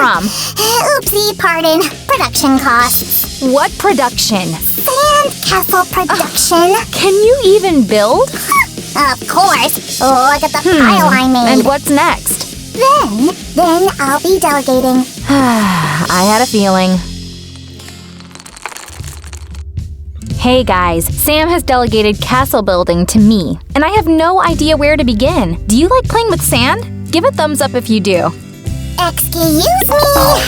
from? Oopsie, pardon. Production costs. What production? Sandcastle production. Can you even build? Of course. Look at the pile I made. And what's next? Then I'll be delegating. I had a feeling. Hey guys, Sam has delegated castle building to me, and I have no idea where to begin. Do you like playing with sand? Give a thumbs up if you do. Excuse me.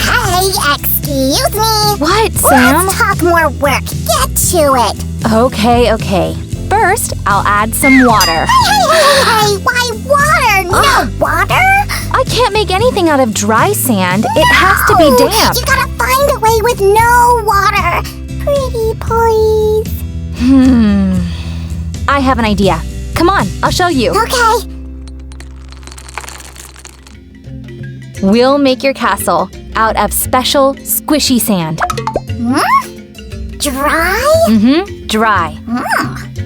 Hey, excuse me. What, Sam? Let's talk more work. Get to it. Okay. First, I'll add some water. Hey, why water? No water? I can't make anything out of dry sand. It has to be damp. You gotta find a way with no water. Pretty please. I have an idea. Come on, I'll show you. Okay. We'll make your castle out of special squishy sand. Dry? Dry.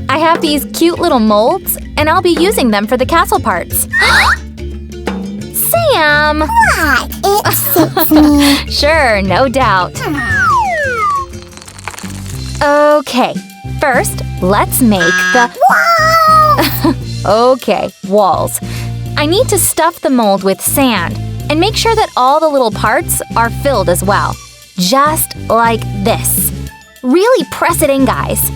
I have these cute little molds, and I'll be using them for the castle parts. Sam! What? It suits me. Sure, no doubt. Okay, first, let's make the… Okay, walls. I need to stuff the mold with sand and make sure that all the little parts are filled as well. Just like this. Really press it in, guys.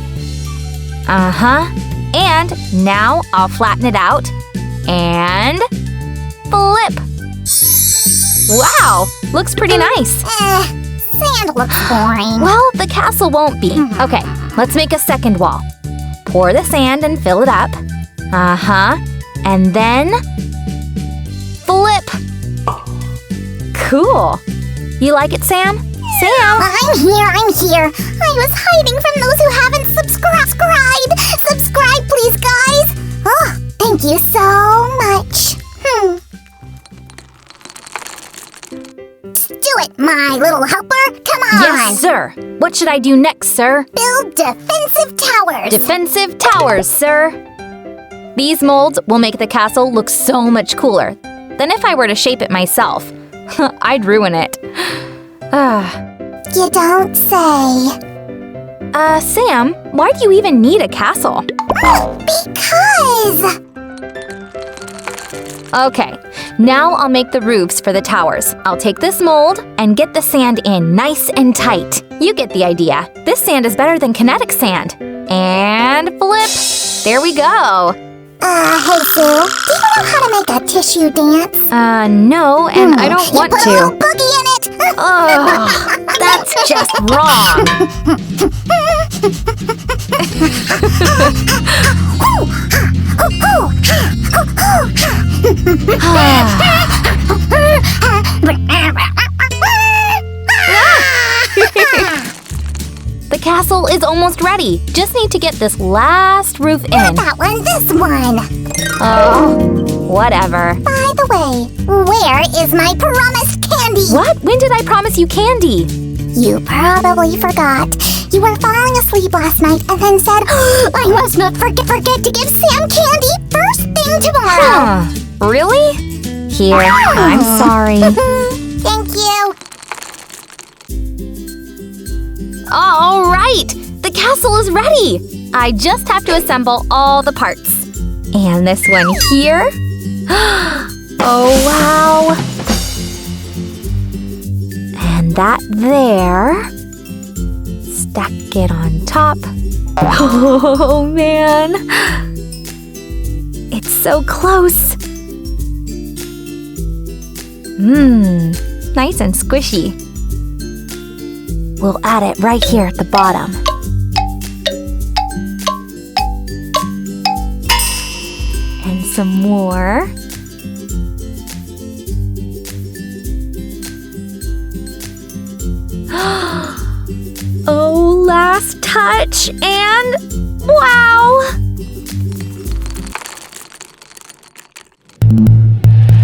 And now I'll flatten it out and flip. Wow, looks pretty nice. Sand looks boring. Well, the castle won't be. Okay, let's make a second wall. Pour the sand and fill it up. And then flip. Cool. You like it, Sam? Sam? I'm here. I was hiding from those who haven't subscribed. Subscribe, please, guys. Oh, thank you so much. Do it, my little helper. Come on. Yes, sir. What should I do next, sir? Build defensive towers. Defensive towers, sir. These molds will make the castle look so much cooler than if I were to shape it myself. I'd ruin it. You don't say. Sam, why do you even need a castle? Because. Okay, now I'll make the roofs for the towers. I'll take this mold and get the sand in nice and tight. You get the idea. This sand is better than kinetic sand. And flip. There we go. Hey Sue, do you know how to make a tissue dance? No, and I don't want you put to. a little boogie in it. Oh, that's just wrong. The castle is almost ready. Just need to get this last roof in. Not that one, this one. Oh, whatever. By the way, where is my promised candy? What? When did I promise you candy? You probably forgot. You were falling asleep last night and then said, I must not forget to give Sam candy first thing tomorrow. Really? Here, I'm sorry. Thank you. All right, the castle is ready. I just have to assemble all the parts. And this one here. Oh, wow. And that there. Stack it on top. Oh, man. It's so close. Nice and squishy. We'll add it right here at the bottom. And some more. Oh, last touch, and wow!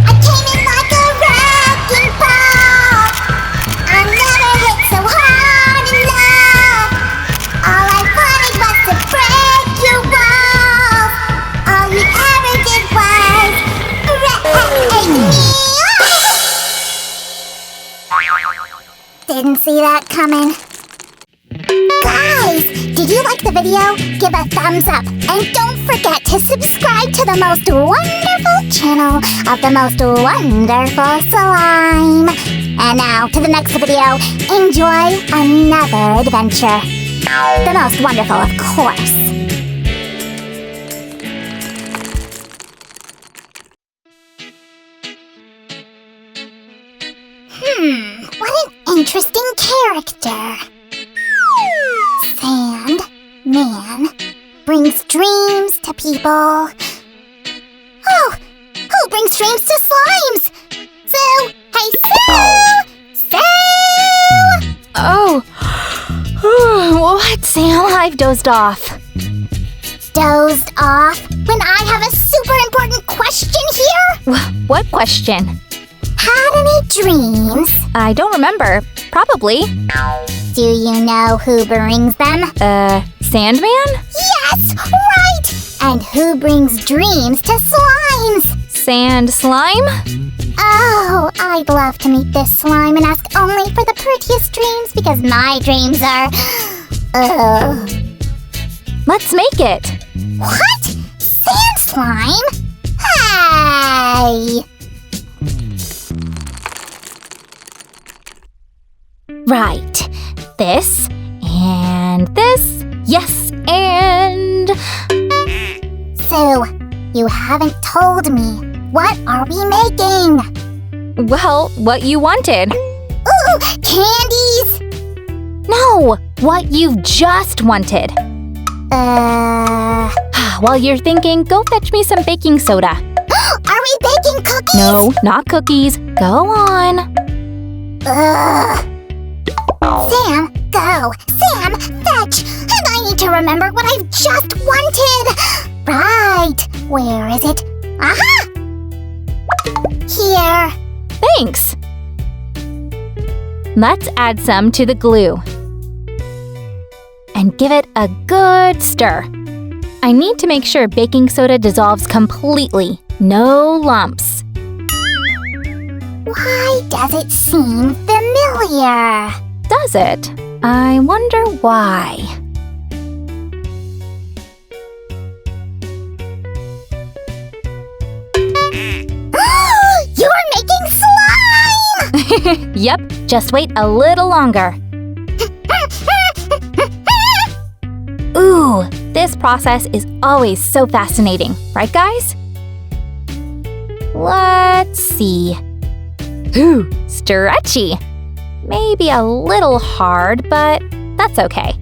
I came in like a wrecking ball. I never hit so hard enough. All I wanted was to break your walls. All you ever did was wreck me. see that coming. Guys, did you like the video? Give a thumbs up and don't forget to subscribe to the most wonderful channel of the most wonderful slime. And now to the next video. Enjoy another adventure. The most wonderful, of course. What an interesting character. Sand Man brings dreams to people. Oh, who brings dreams to slimes? Sue! Hey, Sue! Sue! Oh. What, Sam? I've dozed off. Dozed off? When I have a super important question here? What question? Had any dreams? I don't remember. Probably. Do you know who brings them? Sandman? Yes, right! And who brings dreams to slimes? Sand slime? Oh, I'd love to meet this slime and ask only for the prettiest dreams because my dreams are... Let's make it. What? Sand slime? Hey! Right. This and this. Yes, and... Sue, you haven't told me. What are we making? Well, what you wanted. Ooh, candies! No, what you just wanted. While you're thinking, go fetch me some baking soda. Are we baking cookies? No, not cookies. Go on. Sam, go. Sam, fetch. And I need to remember what I've just wanted. Right. Where is it? Aha! Here. Thanks. Let's add some to the glue. And give it a good stir. I need to make sure baking soda dissolves completely. No lumps. Why does it seem familiar? Does it? I wonder why. You're making slime! Yep, just wait a little longer. Ooh, this process is always so fascinating, right guys? Let's see. Ooh, stretchy. Maybe a little hard, but that's okay.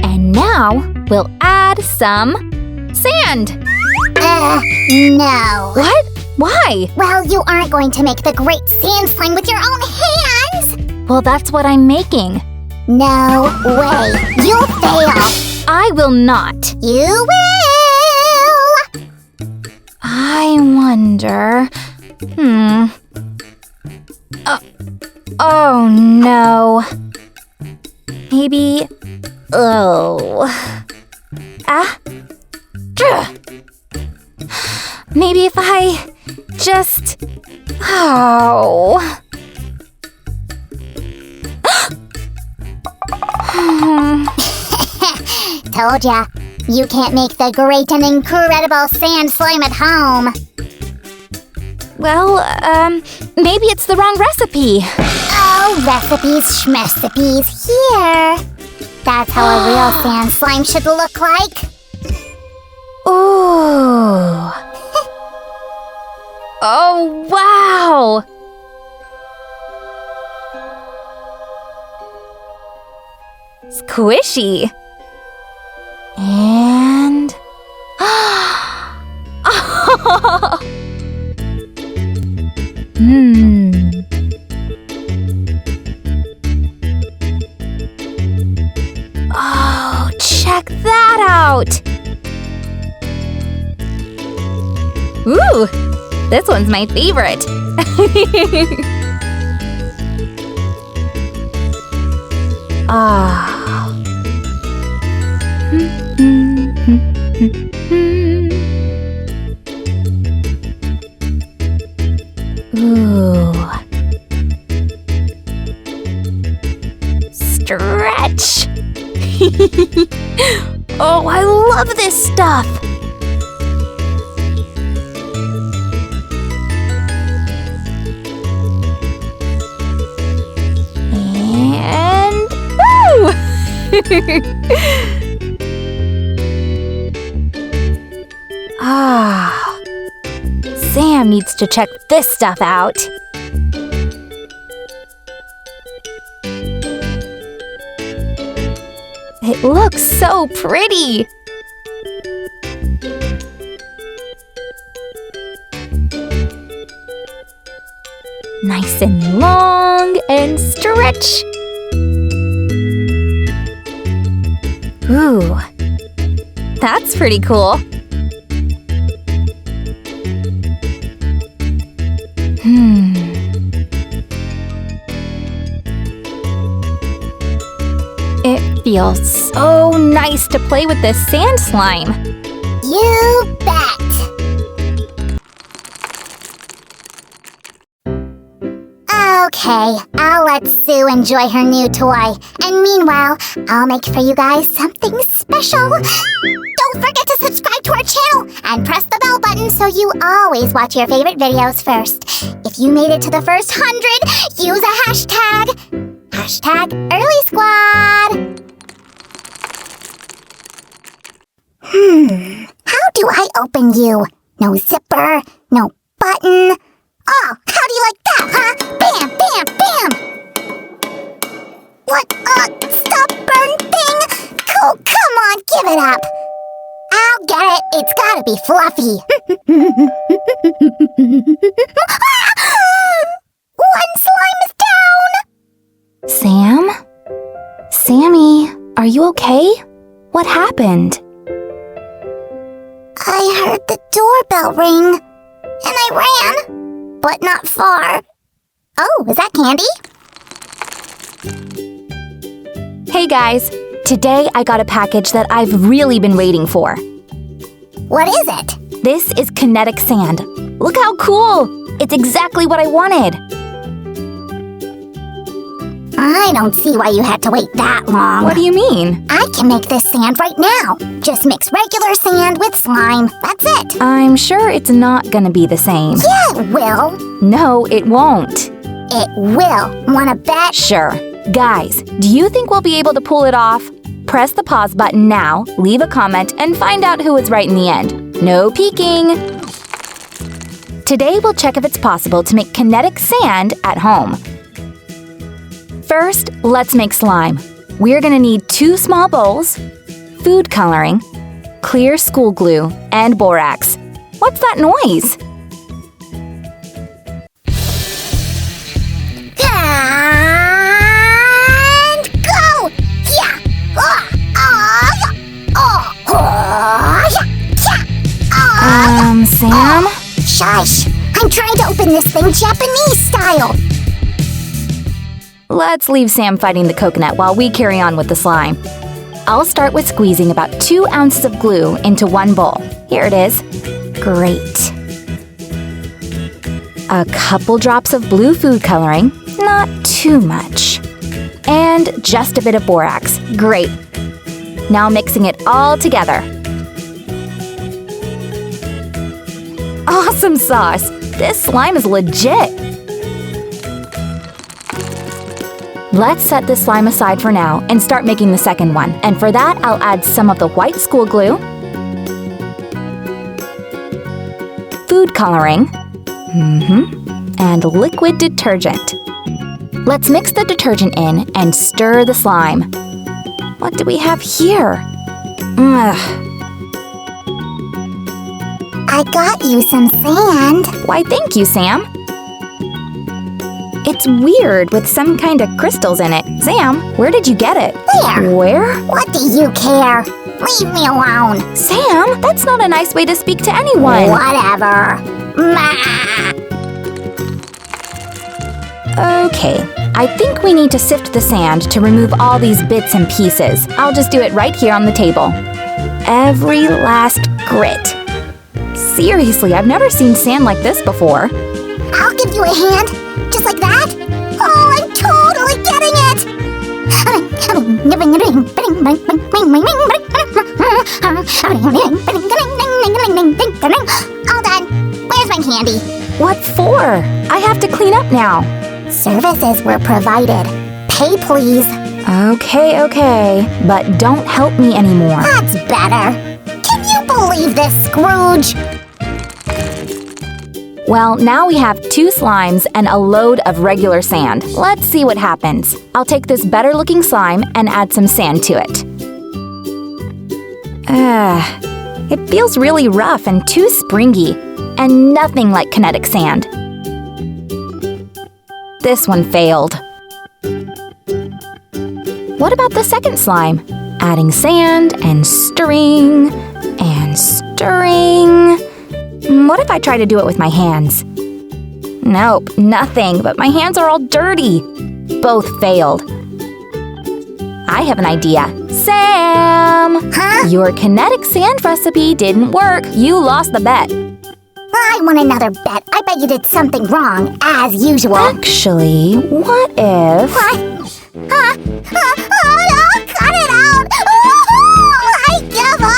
And now we'll add some sand. No. What? Why? Well, you aren't going to make the great sand slime with your own hands. Well, that's what I'm making. No way. You'll fail. I will not. You will. I wonder... Oh, no. Maybe... Maybe if I just... Told ya. You can't make the great and incredible sand slime at home. Well, maybe it's the wrong recipe. Oh, recipes, schmecipes, here. That's how a real sand slime should look like. Ooh. Oh, wow. Squishy. And... Oh, check that out! Ooh, this one's my favorite. Oh, I love this stuff! And... woo! Ah, Sam needs to check this stuff out. It looks so pretty! Nice and long and stretch. Ooh, that's pretty cool. It feels so nice to play with this sand slime. You bet! Okay, I'll let Sue enjoy her new toy. And meanwhile, I'll make for you guys something special. Don't forget to subscribe to our channel and press the bell button so you always watch your favorite videos first. If you made it to the first 100, use a hashtag. Hashtag Early Squad. How do I open you? No zipper, no button. Oh, how do you like that, huh? Bam, bam, bam! What a stubborn thing! Oh, come on, give it up! I'll get it, it's gotta be fluffy. One slime is down! Sam? Sammy, are you okay? What happened? I heard the doorbell ring, and I ran. But not far. Oh, is that candy? Hey guys, today I got a package that I've really been waiting for. What is it? This is kinetic sand. Look how cool! It's exactly what I wanted. I don't see why you had to wait that long. What do you mean? I can make this sand right now. Just mix regular sand with slime. That's it. I'm sure it's not gonna be the same. Yeah, it will. No, it won't. It will. Wanna bet? Sure. Guys, do you think we'll be able to pull it off? Press the pause button now, leave a comment, and find out who is right in the end. No peeking! Today we'll check if it's possible to make kinetic sand at home. First, let's make slime. We're gonna need 2 small bowls, food coloring, clear school glue, and borax. What's that noise? And go! Yeah! Sam? Shush! I'm trying to open this thing Japanese style! Let's leave Sam fighting the coconut while we carry on with the slime. I'll start with squeezing about 2 ounces of glue into 1 bowl. Here it is. Great. A couple drops of blue food coloring, not too much. And just a bit of borax. Great. Now mixing it all together. Awesome sauce! This slime is legit! Let's set this slime aside for now and start making the second one. And for that, I'll add some of the white school glue, food coloring, and liquid detergent. Let's mix the detergent in and stir the slime. What do we have here? Ugh. I got you some sand. Why, thank you, Sam. It's weird with some kind of crystals in it. Sam, where did you get it? Where? Where? What do you care? Leave me alone. Sam, that's not a nice way to speak to anyone. Whatever. Okay, I think we need to sift the sand to remove all these bits and pieces. I'll just do it right here on the table. Every last grit. Seriously, I've never seen sand like this before. I'll give you a hand. Just like that? Oh, I'm totally getting it! All done. Where's my candy? What for? I have to clean up now. Services were provided. Pay, please. Okay, but don't help me anymore. That's better. Can you believe this, Scrooge? Well, now we have 2 slimes and a load of regular sand. Let's see what happens. I'll take this better-looking slime and add some sand to it. It feels really rough and too springy, and nothing like kinetic sand. This one failed. What about the second slime? Adding sand and stirring and stirring. What if I try to do it with my hands? Nope, nothing, but my hands are all dirty. Both failed. I have an idea. Sam! Huh? Your kinetic sand recipe didn't work. You lost the bet. I want another bet. I bet you did something wrong, as usual. Actually, what if... What? Oh, no, cut it out! Oh, I give up!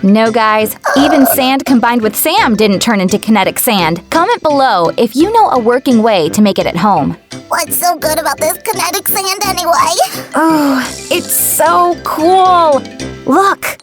No, guys. Even sand combined with Sam didn't turn into kinetic sand. Comment below if you know a working way to make it at home. What's so good about this kinetic sand anyway? Oh, it's so cool! Look!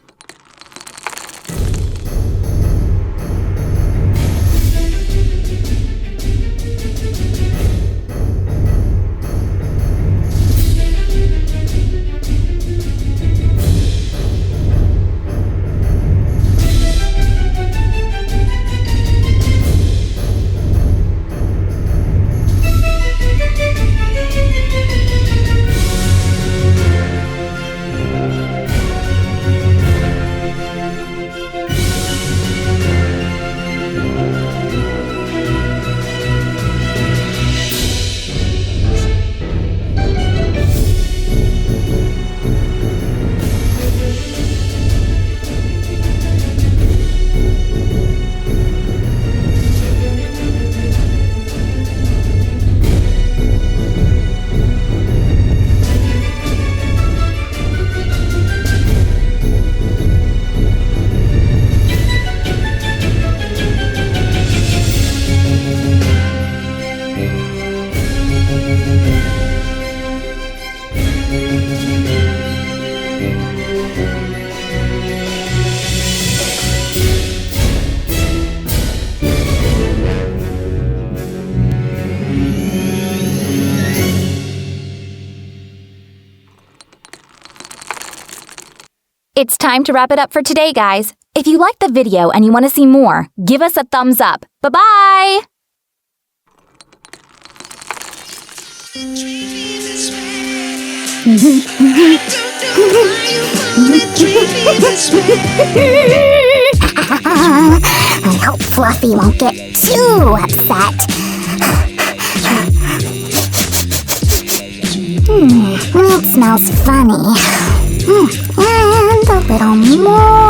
It's time to wrap it up for today, guys. If you liked the video and you want to see more, give us a thumbs up. Bye-bye! I hope Fluffy won't get too upset. It smells funny. And a little more.